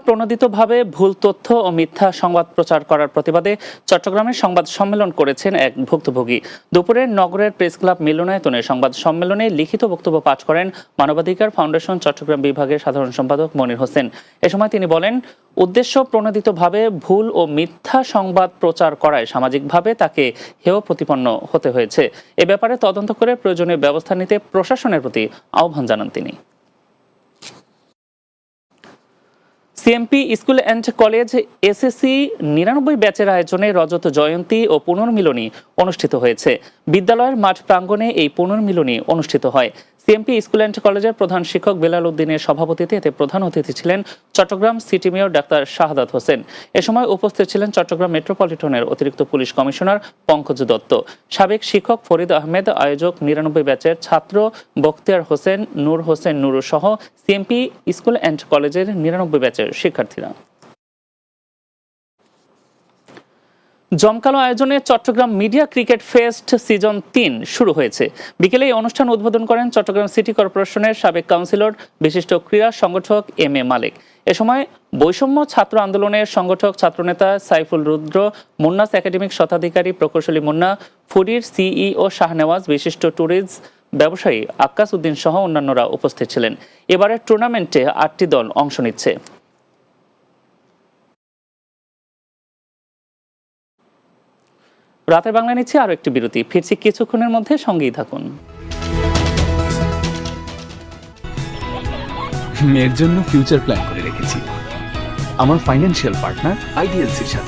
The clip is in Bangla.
প্রণোদিতভাবে ভুল তথ্য ও মিথ্যা সংবাদ প্রচার করার প্রতিবাদে চট্টগ্রামে সংবাদ সম্মেলন করেছেন এক ভুক্তভোগী। দুপুরে নগরের প্রেস ক্লাব মিলনায়তনে সংবাদ সম্মেলনে লিখিত বক্তব্য পাঠ করেন মানবাধিকার ফাউন্ডেশন চট্টগ্রাম বিভাগের সাধারণ সম্পাদক মনির হোসেন। এ সময় তিনি বলেন, উদ্দেশ্য প্রণোদিতভাবে ভুল ও মিথ্যা সংবাদ প্রচার করায় সামাজিকভাবে তাকে হেয় প্রতিপন্ন হতে হয়েছে। এ ব্যাপারে তদন্ত করে প্রয়োজনীয় ব্যবস্থা নিতে প্রশাসনের প্রতি আহ্বান জানান তিনি। CMP school and college SSC 99 ব্যাচের আয়োজনে রজত জয়ন্তী ও পুনর্মিলনী অনুষ্ঠিত হয়েছে। বিদ্যালয়ের মাঠ প্রাঙ্গণে এই পুনর্মিলনী অনুষ্ঠিত হয়। সিএমপি স্কুল অ্যান্ড কলেজের প্রধান শিক্ষক বেলাল উদ্দিনের সভাপতিত্বে এতে প্রধান অতিথি ছিলেন Chittagong city mayor doctor Shahadat Hossain. এ সময় উপস্থিত ছিলেন চট্টগ্রাম মেট্রোপলিটনের অতিরিক্ত পুলিশ কমিশনার পঙ্কজ দত্ত, সাবেক শিক্ষক ফরিদ আহমেদ, আয়োজক 99 ব্যাচের ছাত্র বখতিয়ার হোসেন, নূর হোসেন নুরু সহ সিএমপি স্কুল অ্যান্ড কলেজের 99 ব্যাচের শিক্ষার্থীরা। জমকালো আয়োজনে Chittagong media cricket fest season 3 শুরু হয়েছে। বিকেলে এই অনুষ্ঠান উদ্বোধন করেন চট্টগ্রাম সিটি কর্পোরেশনের সাবেক কাউন্সিলর বিশিষ্ট ক্রীড়া সংগঠক এম.এ. মালেক। এ সময় বৈষম্য ছাত্র আন্দোলনের সংগঠক ছাত্রনেতা সাইফুল রুদ্র, মুন্নাস একাডেমিক শতাধিকারী প্রকৌশলী মুন্না, ফুডির সিইও শাহনেওয়াজ, বিশিষ্ট ট্যুরিজম ব্যবসায়ী আক্কাস উদ্দিন সহ অন্যান্যরা উপস্থিত ছিলেন। এবারের টুর্নামেন্টে 8টি দল অংশ নিচ্ছে। রাতের বাংলা নিচ্ছে আরো একটি বিরতি। ফিরছি কিছুক্ষণের মধ্যে, সঙ্গেই থাকুন। মেয়ের জন্য ফিউচার প্ল্যান করে রেখেছি আমার ফাইন্যান্সিয়াল পার্টনার আইডিএলসির সাথে।